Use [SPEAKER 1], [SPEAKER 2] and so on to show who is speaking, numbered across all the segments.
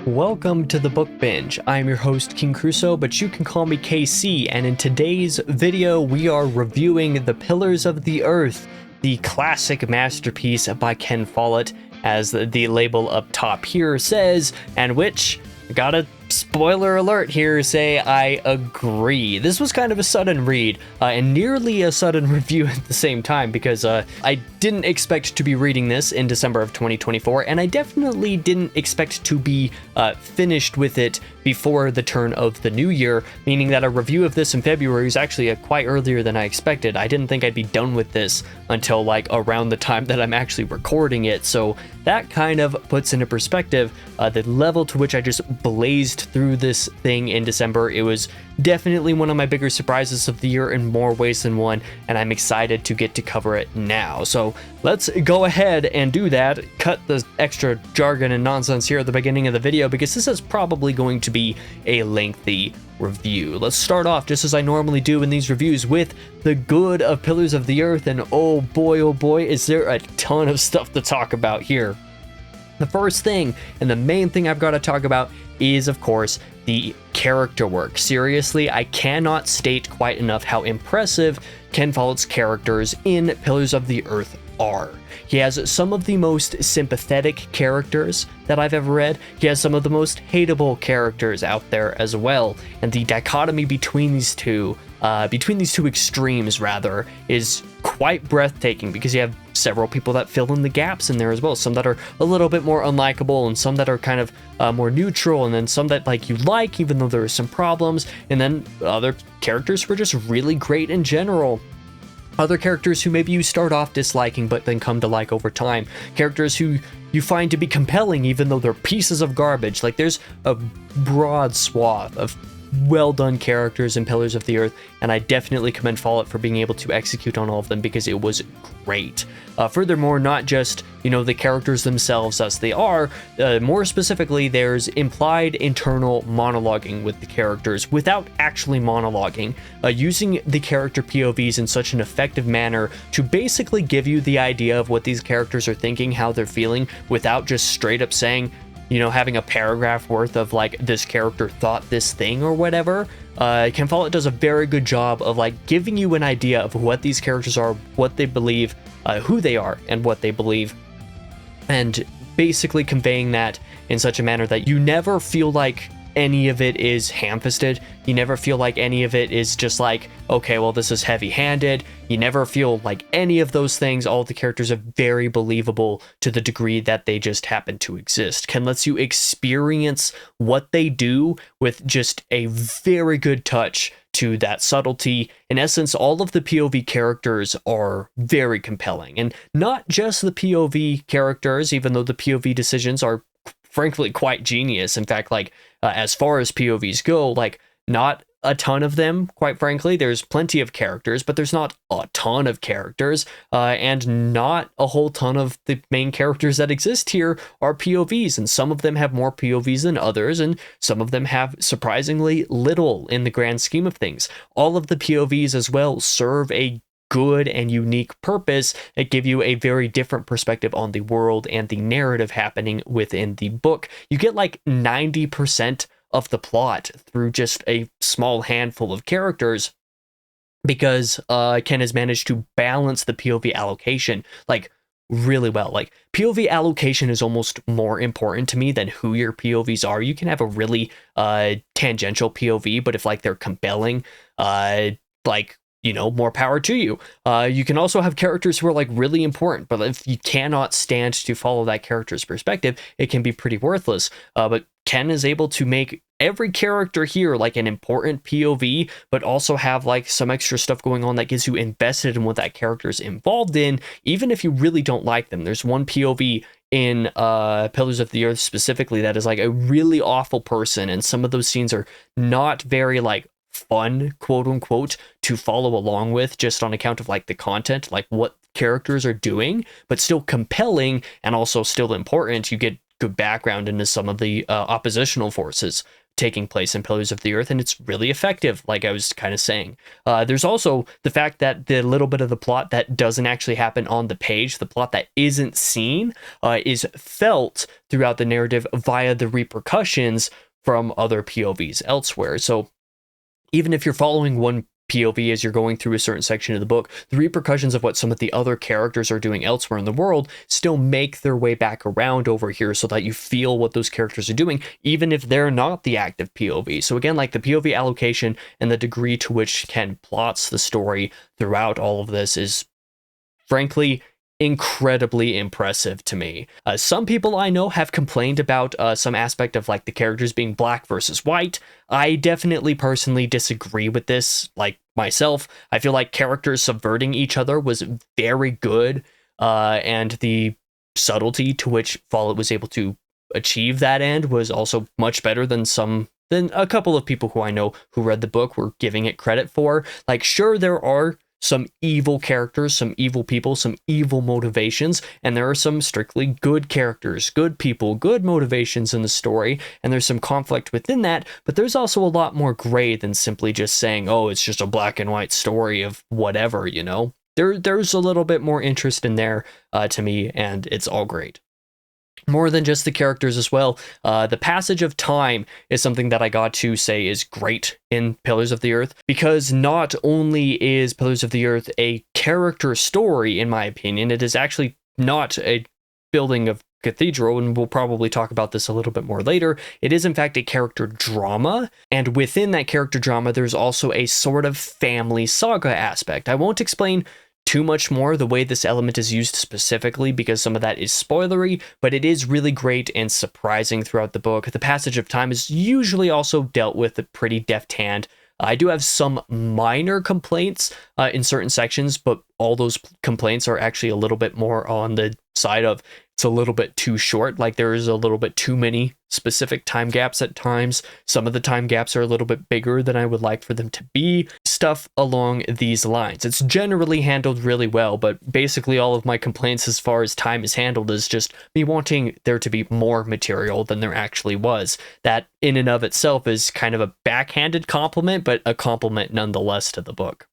[SPEAKER 1] Welcome to the Book Binge. I'm your host, King Crusoe, but you can call me KC, and in today's video, we are reviewing The Pillars of the Earth, the classic masterpiece by Ken Follett, as the label up top here says, and which, gotta spoiler alert here, say I agree. This was kind of a sudden read, and nearly a sudden review at the same time, because I didn't expect to be reading this in December of 2024, and I definitely didn't expect to be finished with it before the turn of the new year, meaning that a review of this in February is actually quite earlier than I expected. I didn't think I'd be done with this until like around the time that I'm actually recording it, so that kind of puts into perspective the level to which I just blazed through this thing in December. It was definitely one of my bigger surprises of the year in more ways than one, and I'm excited to get to cover it now. So let's go ahead and do that. Cut the extra jargon and nonsense here at the beginning of the video, because this is probably going to be a lengthy review. Let's start off just as I normally do in these reviews with the good of Pillars of the Earth, and oh boy, is there a ton of stuff to talk about here. The first thing, and the main thing I've got to talk about, is of course the character work. Seriously, I cannot state quite enough how impressive Ken Follett's characters in Pillars of the Earth are. He has some of the most sympathetic characters that I've ever read. He has some of the most hateable characters out there as well, and the dichotomy between these two extremes rather, is quite breathtaking, because you have several people that fill in the gaps in there as well. Some that are a little bit more unlikable, and some that are kind of more neutral, and then some that like you like even though there are some problems, and then other characters who are just really great in general. Other characters who maybe you start off disliking but then come to like over time. Characters who you find to be compelling even though they're pieces of garbage. Like, there's a broad swath of well done characters in Pillars of the Earth, and I definitely commend Follett for being able to execute on all of them, because it was great. Furthermore, not just, the characters themselves as they are, more specifically, there's implied internal monologuing with the characters without actually monologuing, using the character POVs in such an effective manner to basically give you the idea of what these characters are thinking, how they're feeling, without just straight up saying, having a paragraph worth of like, this character thought this thing or whatever. Ken Follett does a very good job of like giving you an idea of what these characters are, what they believe, who they are, and what they believe, and basically conveying that in such a manner that you never feel like any of it is ham-fisted. You never feel like any of it is just like, okay, well, this is heavy-handed. You never feel like any of those things. All the characters are very believable to the degree that they just happen to exist. Ken lets you experience what they do with just a very good touch to that subtlety. In essence, all of the POV characters are very compelling, and not just the POV characters, even though the POV decisions are frankly quite genius. In fact, like, as far as POVs go, like, not a ton of them, quite frankly. There's plenty of characters, but there's not a ton of characters, and not a whole ton of the main characters that exist here are POVs, and some of them have more POVs than others, and some of them have surprisingly little in the grand scheme of things. All of the POVs as well serve a good and unique purpose that give you a very different perspective on the world and the narrative happening within the book. You get like 90% of the plot through just a small handful of characters, because Ken has managed to balance the POV allocation like really well. Like, POV allocation is almost more important to me than who your POVs are. You can have a really tangential POV, but if like they're compelling, more power to you. You can also have characters who are like really important, but if you cannot stand to follow that character's perspective, it can be pretty worthless. But Ken is able to make every character here like an important POV, but also have like some extra stuff going on that gets you invested in what that character is involved in, even if you really don't like them. There's one POV in Pillars of the Earth specifically that is like a really awful person, and some of those scenes are not very like fun, quote unquote, to follow along with, just on account of like the content, like what characters are doing, but still compelling and also still important. You get good background into some of the oppositional forces taking place in Pillars of the Earth, and it's really effective, like I was kind of saying. There's also the fact that the little bit of the plot that doesn't actually happen on the page, the plot that isn't seen, is felt throughout the narrative via the repercussions from other POVs elsewhere. So even if you're following one POV as you're going through a certain section of the book, the repercussions of what some of the other characters are doing elsewhere in the world still make their way back around over here so that you feel what those characters are doing, even if they're not the active POV. So again, like the POV allocation and the degree to which Ken plots the story throughout all of this is frankly incredibly impressive to me. Some people I know have complained about some aspect of like the characters being black versus white. I definitely personally disagree with this. Like myself, I feel like characters subverting each other was very good, and the subtlety to which Follett was able to achieve that end was also much better than a couple of people who I know who read the book were giving it credit for. Like, sure, there are some evil characters, some evil people, some evil motivations, and there are some strictly good characters, good people, good motivations in the story, and there's some conflict within that, but there's also a lot more gray than simply just saying, oh, it's just a black and white story of whatever, you know? There's a little bit more interest in there to me, and it's all great. More than just the characters as well. The passage of time is something that I got to say is great in Pillars of the Earth, because not only is Pillars of the Earth a character story, in my opinion, it is actually not a building of cathedral, and we'll probably talk about this a little bit more later. It is in fact a character drama, and within that character drama, there's also a sort of family saga aspect. I won't explain too much more the way this element is used specifically, because some of that is spoilery, but it is really great and surprising throughout the book. The passage of time is usually also dealt with a pretty deft hand. I do have some minor complaints in certain sections, but all those complaints are actually a little bit more on the side of it's a little bit too short. Like there is a little bit too many specific time gaps at times. Some of the time gaps are a little bit bigger than I would like for them to be. Stuff along these lines. It's generally handled really well, but basically all of my complaints as far as time is handled is just me wanting there to be more material than there actually was. That in and of itself is kind of a backhanded compliment, but a compliment nonetheless to the book.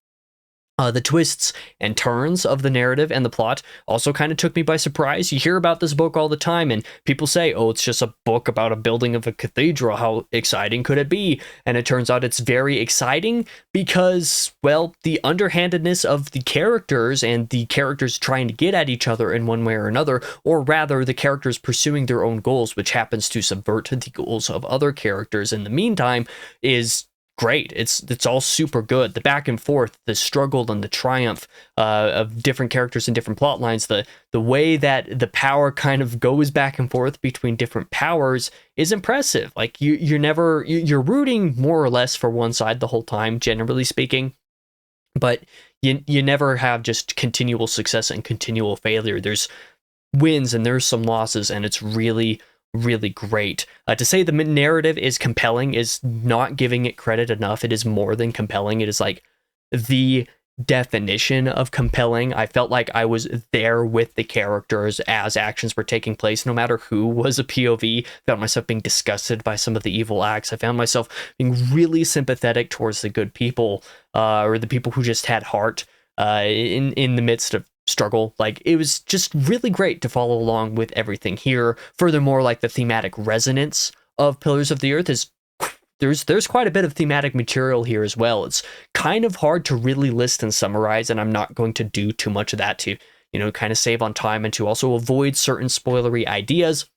[SPEAKER 1] The twists and turns of the narrative and the plot also kind of took me by surprise. You hear about this book all the time, and people say, oh, it's just a book about a building of a cathedral. How exciting could it be? And it turns out it's very exciting because, well, the underhandedness of the characters and the characters trying to get at each other in one way or another, or rather the characters pursuing their own goals, which happens to subvert the goals of other characters in the meantime, is great. It's all super good. The back and forth, the struggle and the triumph of different characters and different plot lines, the way that the power kind of goes back and forth between different powers is impressive. Like you're rooting more or less for one side the whole time, generally speaking, but you never have just continual success and continual failure. There's wins and there's some losses, and it's really great. To say the narrative is compelling is not giving it credit enough. It is more than compelling. It is like the definition of compelling. I felt like I was there with the characters as actions were taking place, no matter who was a POV. I found myself being disgusted by some of the evil acts. I found myself being really sympathetic towards the good people, or the people who just had heart in the midst of struggle. Like, it was just really great to follow along with everything here. Furthermore, like the thematic resonance of Pillars of the Earth is there's quite a bit of thematic material here as well. It's kind of hard to really list and summarize, and I'm not going to do too much of that to, kind of save on time and to also avoid certain spoilery ideas.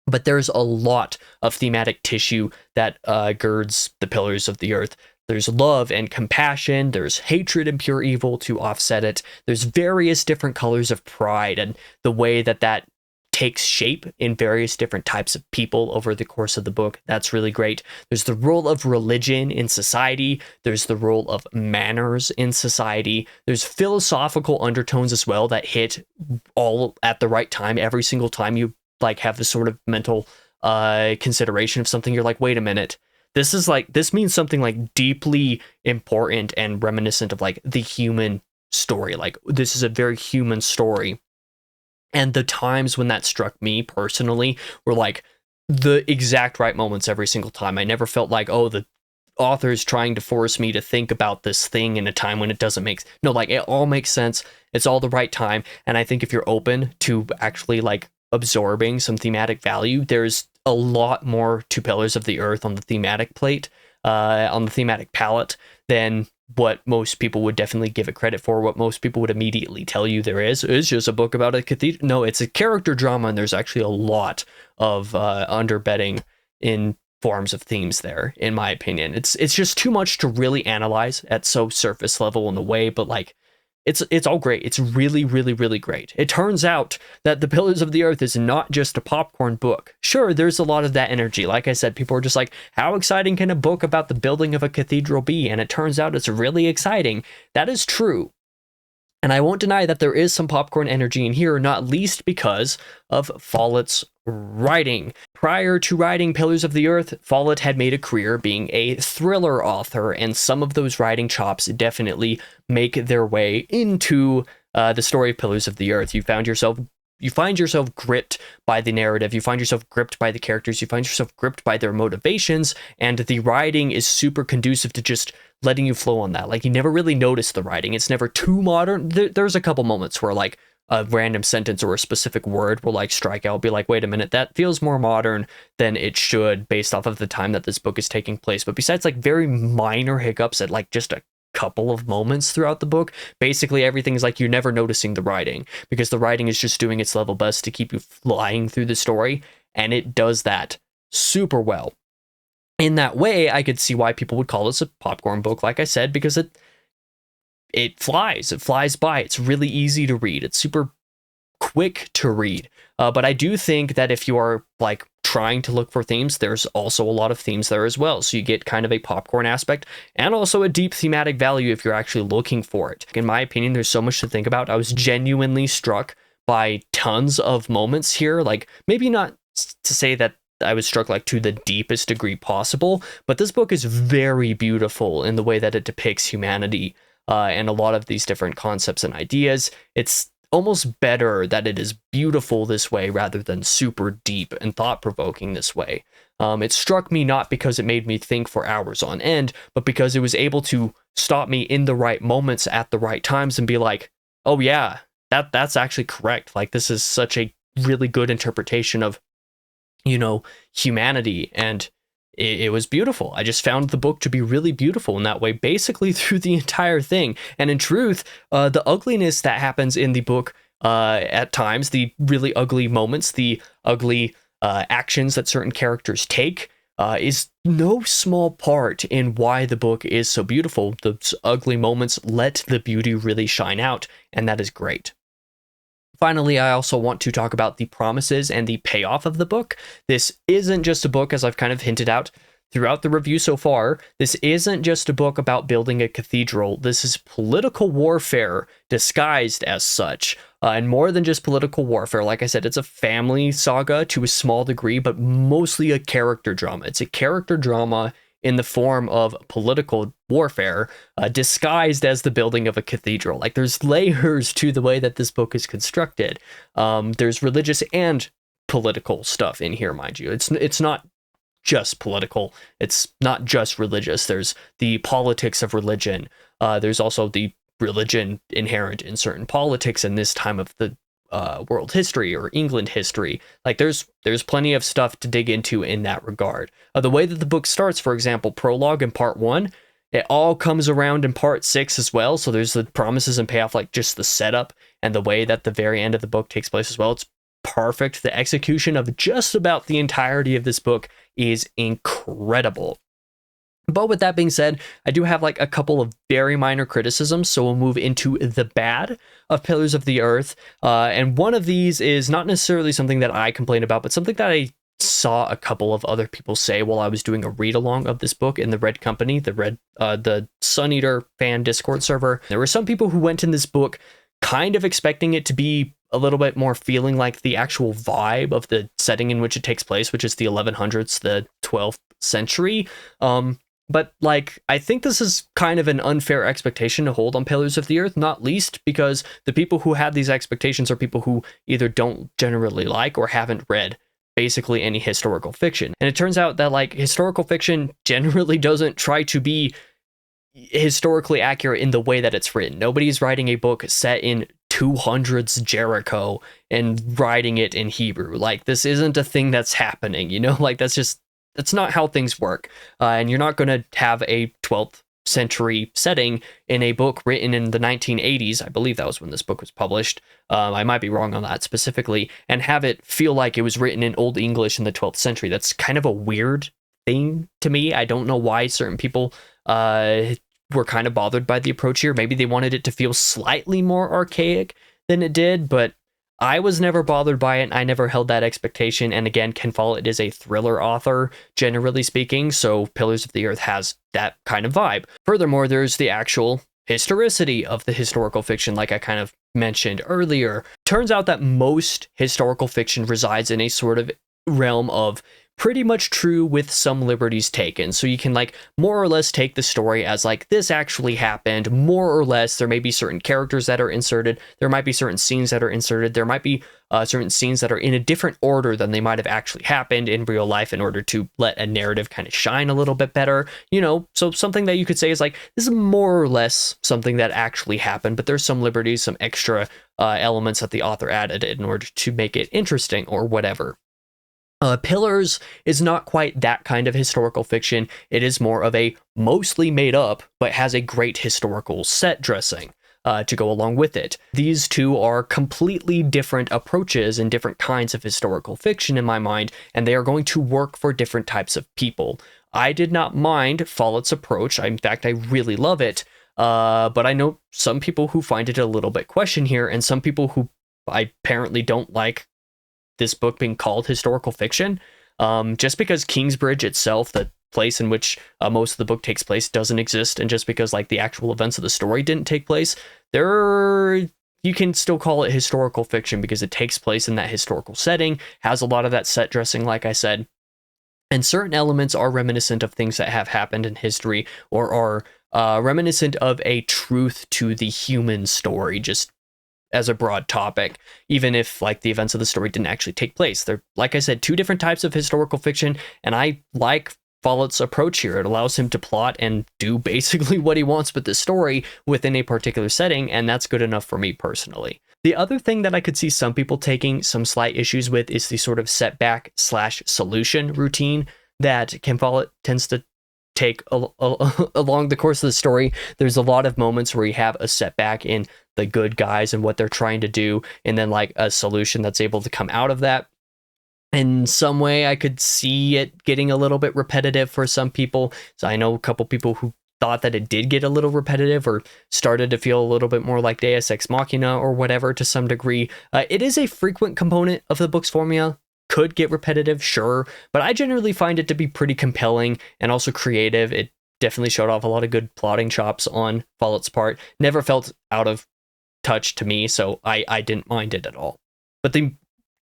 [SPEAKER 1] But there's a lot of thematic tissue that girds the Pillars of the Earth. There's love and compassion, there's hatred and pure evil to offset it. There's various different colors of pride, and the way that takes shape in various different types of people over the course of the book. That's really great. There's the role of religion in society. There's the role of manners in society. There's philosophical undertones as well that hit all at the right time. Every single time you have this sort of mental consideration of something, you're like, wait a minute. This means something like deeply important and reminiscent of the human story. Like, this is a very human story. And the times when that struck me personally were the exact right moments every single time. I never felt like, oh, the author is trying to force me to think about this thing in a time when it doesn't make no, like it all makes sense. It's all the right time. And I think if you're open to actually like absorbing some thematic value, there's a lot more to Pillars of the Earth on the thematic plate, on the thematic palette, than what most people would definitely give it credit for. What most people would immediately tell you there is just a book about a cathedral. No, it's a character drama, and there's actually a lot of underbedding in forms of themes there, in my opinion. It's just too much to really analyze at so surface level in a way, but like it's all great. It's really, really, really great. It turns out that The Pillars of the Earth is not just a popcorn book. Sure, there's a lot of that energy. Like I said, people are just like, how exciting can a book about the building of a cathedral be? And it turns out it's really exciting. That is true. And I won't deny that there is some popcorn energy in here, not least because of Follett's writing. Prior to writing Pillars of the Earth, Follett had made a career being a thriller author, and some of those writing chops definitely make their way into the story of Pillars of the Earth. You find yourself gripped by the narrative, you find yourself gripped by the characters, you find yourself gripped by their motivations, and the writing is super conducive to just letting you flow on that. Like, you never really notice the writing. It's never too modern. There's a couple moments where like a random sentence or a specific word will like strike out, be like, wait a minute, that feels more modern than it should based off of the time that this book is taking place. But besides like very minor hiccups at like just a couple of moments throughout the book, basically everything is like you're never noticing the writing, because the writing is just doing its level best to keep you flying through the story, and it does that super well. In that way, I could see why people would call this a popcorn book, like I said, because it flies by. It's really easy to read. It's super quick to read. But I do think that if you are like trying to look for themes, there's also a lot of themes there as well. So you get kind of a popcorn aspect and also a deep thematic value if you're actually looking for it. In my opinion, there's so much to think about. I was genuinely struck by tons of moments here. Like, maybe not to say that I was struck like to the deepest degree possible, but this book is very beautiful in the way that it depicts humanity and a lot of these different concepts and ideas. It's almost better that it is beautiful this way rather than super deep and thought-provoking this way. It struck me not because it made me think for hours on end, but because it was able to stop me in the right moments at the right times and be like, oh yeah, that's actually correct. Like, this is such a really good interpretation of, you know, humanity, and it was beautiful. I just found the book to be really beautiful in that way, basically through the entire thing. And in truth, the ugliness that happens in the book at times, the really ugly moments, the ugly actions that certain characters take, is no small part in why the book is so beautiful. Those ugly moments let the beauty really shine out, and that is great. Finally, I also want to talk about the promises and the payoff of the book. This isn't just a book, as I've kind of hinted out throughout the review so far. This isn't just a book about building a cathedral. This is political warfare disguised as such. And more than just political warfare, like I said, it's a family saga to a small degree, but mostly a character drama. It's a character drama in the form of political warfare, disguised as the building of a cathedral. Like, there's layers to the way that this book is constructed. There's religious and political stuff in here, mind you. It's not just political. It's not just religious. There's the politics of religion. There's also the religion inherent in certain politics in this time of the world history or England history. Like, there's plenty of stuff to dig into in that regard. The way that the book starts, for example, prologue in part 1, it all comes around in part 6 as well. So there's the promises and payoff, like just the setup and the way that the very end of the book takes place as well. It's perfect. The execution of just about the entirety of this book is incredible. But with that being said, I do have like a couple of very minor criticisms, so we'll move into the bad of Pillars of the Earth. And one of these is not necessarily something that I complain about, but something that I saw a couple of other people say while I was doing a read-along of this book in the Red Company, the Sun Eater fan Discord server. There were some people who went in this book kind of expecting it to be a little bit more feeling like the actual vibe of the setting in which it takes place, which is the 1100s, the 12th century. But like, I think this is kind of an unfair expectation to hold on Pillars of the Earth, not least because the people who had these expectations are people who either don't generally like or haven't read basically any historical fiction. And it turns out that like historical fiction generally doesn't try to be historically accurate in the way that it's written. Nobody's writing a book set in 200s Jericho and writing it in Hebrew. Like, this isn't a thing that's happening, you know? Like, that's not how things work. And you're not going to have a 12th century setting in a book written in the 1980s. I believe that was when this book was published. I might be wrong on that specifically, and have it feel like it was written in Old English in the 12th century. That's kind of a weird thing to me. I don't know why certain people were kind of bothered by the approach here. Maybe they wanted it to feel slightly more archaic than it did, but I was never bothered by it. I never held that expectation. And again, Ken Follett is a thriller author, generally speaking, so Pillars of the Earth has that kind of vibe. Furthermore, there's the actual historicity of the historical fiction, like I kind of mentioned earlier. Turns out that most historical fiction resides in a sort of realm of pretty much true with some liberties taken. So you can like more or less take the story as like this actually happened, more or less. There may be certain characters that are inserted. There might be certain scenes that are inserted. There might be certain scenes that are in a different order than they might have actually happened in real life in order to let a narrative kind of shine a little bit better. You know, so something that you could say is like, this is more or less something that actually happened, but there's some liberties, some extra elements that the author added in order to make it interesting or whatever. Pillars is not quite that kind of historical fiction. It is more of a mostly made up, but has a great historical set dressing to go along with it. These two are completely different approaches and different kinds of historical fiction in my mind, and they are going to work for different types of people. I did not mind Follett's approach. In fact, I really love it. But I know some people who find it a little bit question here, and some people who I apparently don't like this book being called historical fiction, just because Kingsbridge itself, the place in which most of the book takes place, doesn't exist, and just because like the actual events of the story didn't take place, you can still call it historical fiction because it takes place in that historical setting, has a lot of that set dressing, like I said, and certain elements are reminiscent of things that have happened in history or are reminiscent of a truth to the human story, just as a broad topic, even if like the events of the story didn't actually take place. They're, like I said, two different types of historical fiction, and I like Follett's approach here. It allows him to plot and do basically what he wants with the story within a particular setting, and that's good enough for me personally. The other thing that I could see some people taking some slight issues with is the sort of setback/solution routine that Ken Follett tends to take along the course of the story. There's a lot of moments where you have a setback in the good guys and what they're trying to do, and then like a solution that's able to come out of that. In some way, I could see it getting a little bit repetitive for some people. So I know a couple people who thought that it did get a little repetitive or started to feel a little bit more like Deus Ex Machina or whatever to some degree. It is a frequent component of the book's formula. Could get repetitive, sure, but I generally find it to be pretty compelling and also creative. It definitely showed off a lot of good plotting chops on Follett's part. Never felt out of touch to me, so I didn't mind it at all. But the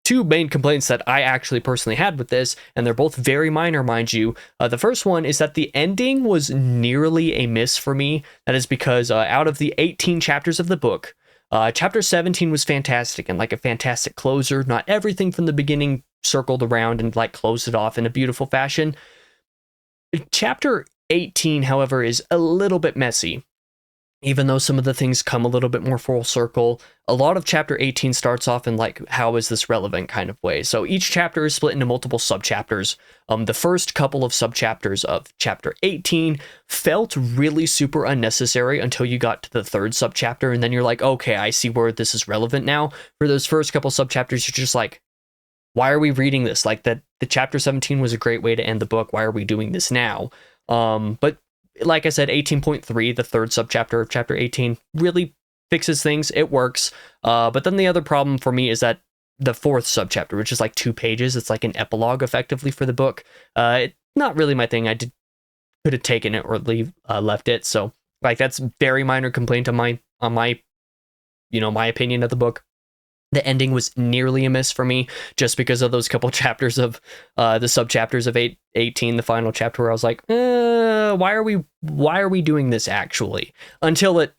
[SPEAKER 1] two main complaints that I actually personally had with this, and they're both very minor, mind you, the first one is that the ending was nearly a miss for me. That is because out of the 18 chapters of the book, chapter 17 was fantastic and like a fantastic closer. Not everything from the beginning circled around and like closed it off in a beautiful fashion. Chapter 18, however, is a little bit messy. Even though some of the things come a little bit more full circle, a lot of chapter 18 starts off in like, how is this relevant kind of way. So each chapter is split into multiple subchapters. The first couple of subchapters of chapter 18 felt really super unnecessary until you got to the third subchapter, and then you're like, okay, I see where this is relevant now. For those first couple subchapters, you're just like, why are we reading this? Like the chapter 17 was a great way to end the book. Why are we doing this now? But like I said, 18.3, the third subchapter of chapter 18, really fixes things. It works. But then the other problem for me is that the fourth subchapter, which is like 2 pages, it's like an epilogue effectively for the book. Not really my thing. Could have taken it or left it. So like that's very minor complaint on my my opinion of the book. The ending was nearly a miss for me, just because of those couple chapters of the subchapters of 18, the final chapter, where I was like, why are we doing this actually? Until it,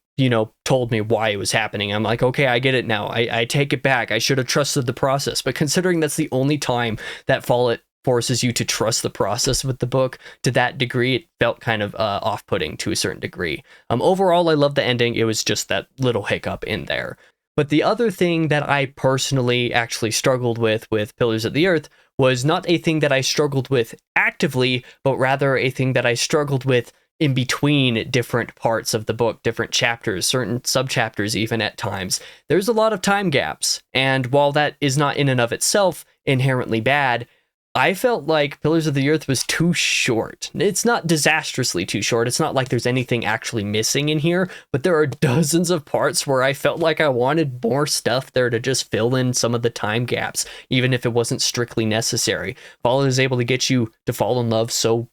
[SPEAKER 1] told me why it was happening. I'm like, okay, I get it now. I take it back. I should have trusted the process. But considering that's the only time that Follett forces you to trust the process with the book to that degree, it felt kind of off-putting to a certain degree. Overall, I love the ending. It was just that little hiccup in there. But the other thing that I personally actually struggled with Pillars of the Earth was not a thing that I struggled with actively, but rather a thing that I struggled with in between different parts of the book, different chapters, certain subchapters even at times. There's a lot of time gaps, and while that is not in and of itself inherently bad, I felt like Pillars of the Earth was too short. It's not disastrously too short. It's not like there's anything actually missing in here, but there are dozens of parts where I felt like I wanted more stuff there to just fill in some of the time gaps, even if it wasn't strictly necessary. Follett is able to get you to fall in love so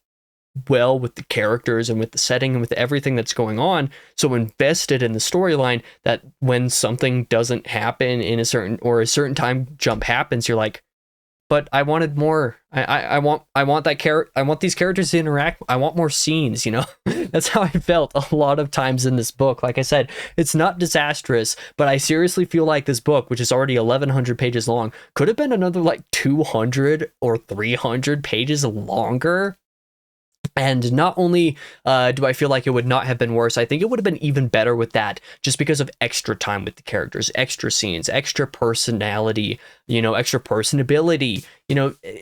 [SPEAKER 1] well with the characters and with the setting and with everything that's going on, so invested in the storyline, that when something doesn't happen in a certain time jump happens, you're like, but I wanted more. I want these characters to interact. I want more scenes, That's how I felt a lot of times in this book. Like I said, it's not disastrous, but I seriously feel like this book, which is already 1,100 pages long, could have been another like 200 or 300 pages longer. And not only do I feel like it would not have been worse, I think it would have been even better with that, just because of extra time with the characters, extra scenes, extra personality, extra personability,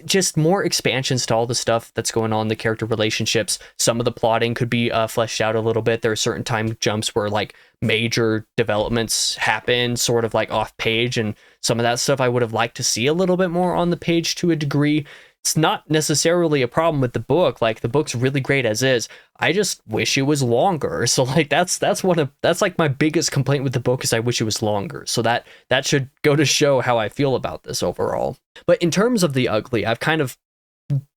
[SPEAKER 1] just more expansions to all the stuff that's going on, the character relationships. Some of the plotting could be fleshed out a little bit. There are certain time jumps where like major developments happen sort of like off page, and some of that stuff I would have liked to see a little bit more on the page to a degree. It's not necessarily a problem with the book. Like, the book's really great as is. I just wish it was longer. So like that's like my biggest complaint with the book, is I wish it was longer. So that should go to show how I feel about this overall. But in terms of the ugly, I've kind of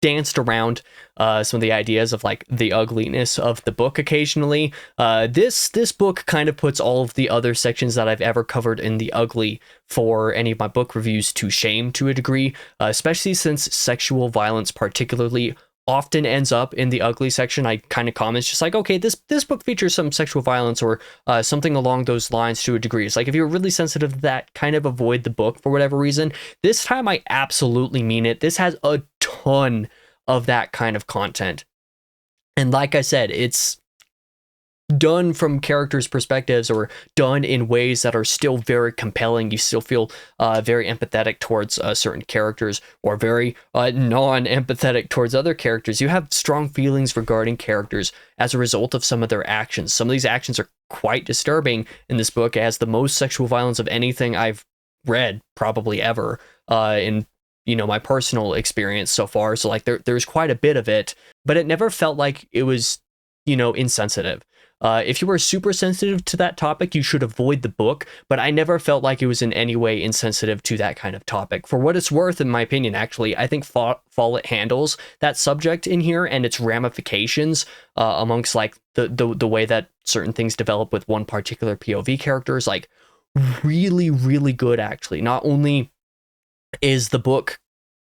[SPEAKER 1] danced around some of the ideas of like the ugliness of the book occasionally. This book kind of puts all of the other sections that I've ever covered in the ugly for any of my book reviews to shame to a degree, especially since sexual violence particularly often ends up in the ugly section. I kind of comment just like, okay, this book features some sexual violence or something along those lines to a degree. It's like, if you're really sensitive to that, kind of avoid the book for whatever reason. This time I absolutely mean it. This has a ton of that kind of content. And like I said, it's done from characters' perspectives, or done in ways that are still very compelling. You still feel very empathetic towards certain characters, or very non-empathetic towards other characters. You have strong feelings regarding characters as a result of some of their actions. Some of these actions are quite disturbing in this book. It has the most sexual violence of anything I've read probably ever in my personal experience so far. So like there's quite a bit of it, but it never felt like it was insensitive. If you were super sensitive to that topic, you should avoid the book, but I never felt like it was in any way insensitive to that kind of topic. For what it's worth, in my opinion, actually, I think Follett handles that subject in here and its ramifications amongst like the way that certain things develop with one particular POV character is like really, really good, actually. Not only is the book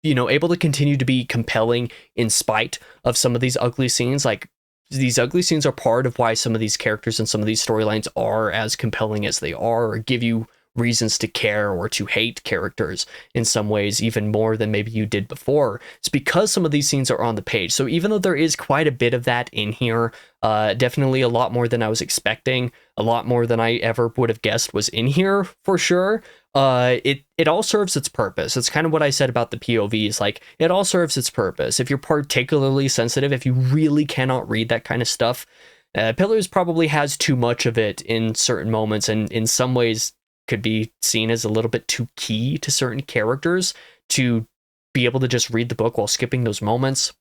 [SPEAKER 1] able to continue to be compelling in spite of some of these ugly scenes, like these ugly scenes are part of why some of these characters and some of these storylines are as compelling as they are, or give you reasons to care or to hate characters in some ways even more than maybe you did before. It's because some of these scenes are on the page. So even though there is quite a bit of that in here, definitely a lot more than I was expecting, a lot more than I ever would have guessed was in here for sure. It all serves its purpose. It's kind of what I said about the POVs. Like, it all serves its purpose. If you're particularly sensitive, if you really cannot read that kind of stuff, Pillars probably has too much of it in certain moments, and in some ways could be seen as a little bit too key to certain characters to be able to just read the book while skipping those moments.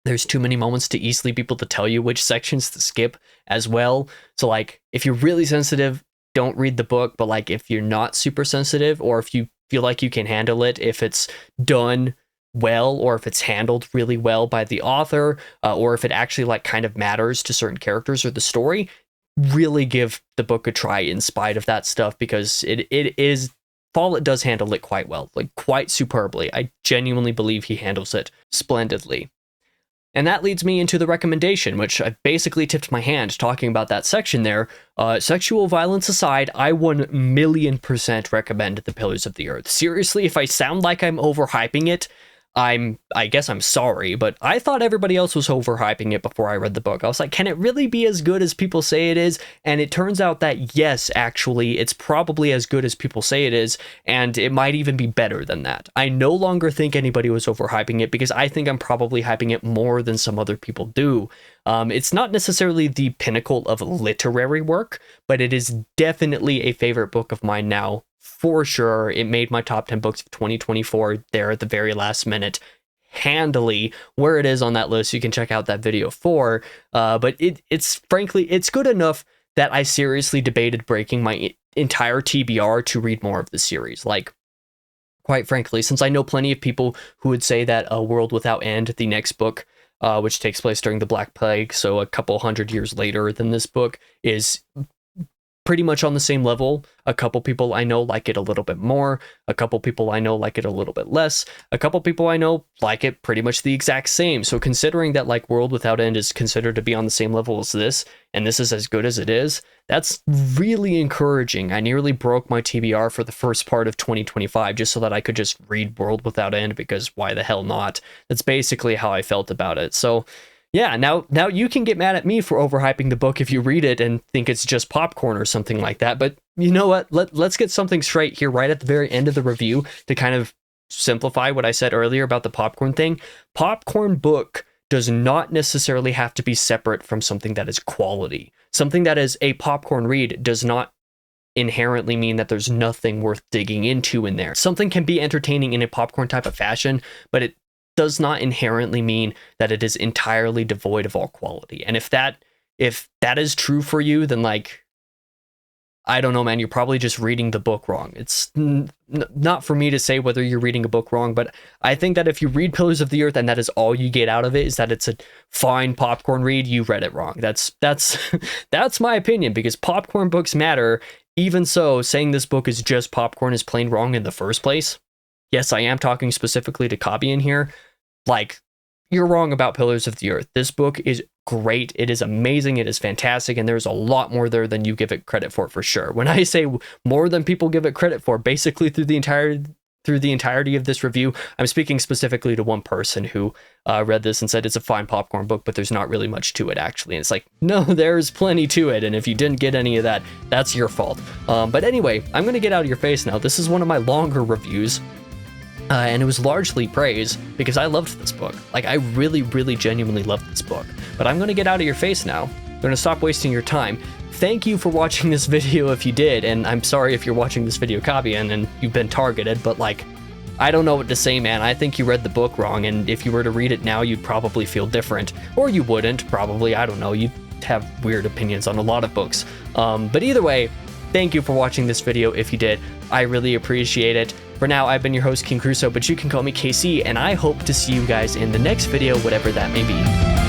[SPEAKER 1] There's too many moments to easily be able to tell you which sections to skip as well. So like, if you're really sensitive, don't read the book. But like, if you're not super sensitive, or if you feel like you can handle it, if it's done well, or if it's handled really well by the author, or if it actually like kind of matters to certain characters or the story, really give the book a try in spite of that stuff, because it is, Follett does handle it quite well, like quite superbly. I genuinely believe he handles it splendidly. And that leads me into the recommendation, which I basically tipped my hand talking about that section there. Sexual violence aside, I 1,000,000% recommend The Pillars of the Earth. Seriously, if I sound like I'm overhyping it, I guess I'm sorry, but I thought everybody else was overhyping it before I read the book. I was like, can it really be as good as people say it is? And it turns out that yes, actually, it's probably as good as people say it is, and it might even be better than that. I no longer think anybody was overhyping it because I think I'm probably hyping it more than some other people do. It's not necessarily the pinnacle of literary work, but it is definitely a favorite book of mine now. For sure, it made my top 10 books of 2024 there at the very last minute, handily. Where it is on that list, you can check out that video for. But it's frankly, it's good enough that I seriously debated breaking my entire TBR to read more of the series. Like, quite frankly, since I know plenty of people who would say that A World Without End, the next book, which takes place during the Black Plague, so a couple hundred years later than this book, is pretty much on the same level. A couple people I know like it a little bit more. A couple people I know like it a little bit less. A couple people I know like it pretty much the exact same. So considering that like World Without End is considered to be on the same level as this, and this is as good as it is, that's really encouraging. I nearly broke my TBR for the first part of 2025 just so that I could just read World Without End, because why the hell not? That's basically how I felt about it. So yeah, now you can get mad at me for overhyping the book if you read it and think it's just popcorn or something like that. But you know what? Let's get something straight here right at the very end of the review to kind of simplify what I said earlier about the popcorn thing. Popcorn book does not necessarily have to be separate from something that is quality. Something that is a popcorn read does not inherently mean that there's nothing worth digging into in there. Something can be entertaining in a popcorn type of fashion, but it does not inherently mean that it is entirely devoid of all quality. And if that is true for you, then like, I don't know, man, you're probably just reading the book wrong. It's not for me to say whether you're reading a book wrong, but I think that if you read Pillars of the Earth and that is all you get out of it is that it's a fine popcorn read, you read it wrong. That's my opinion, because popcorn books matter. Even so, saying this book is just popcorn is plain wrong in the first place. Yes, I am talking specifically to Kabian here. Like, you're wrong about Pillars of the Earth. This book is great. It is amazing. It is fantastic. And there's a lot more there than you give it credit for sure. When I say more than people give it credit for, basically through the entirety of this review, I'm speaking specifically to one person who read this and said it's a fine popcorn book, but there's not really much to it actually. And it's like, no, there's plenty to it. And if you didn't get any of that, that's your fault. But anyway, I'm going to get out of your face now. This is one of my longer reviews. And it was largely praise because I loved this book. Like, I really, really genuinely loved this book. But I'm going to get out of your face now. I'm going to stop wasting your time. Thank you for watching this video if you did, and I'm sorry if you're watching this video, Kabian, and you've been targeted, but like, I don't know what to say, man. I think you read the book wrong, and if you were to read it now, you'd probably feel different. Or you wouldn't, probably, I don't know. You'd have weird opinions on a lot of books. But either way, thank you for watching this video if you did. I really appreciate it. For now, I've been your host, King Crusoe, but you can call me KC, and I hope to see you guys in the next video, whatever that may be.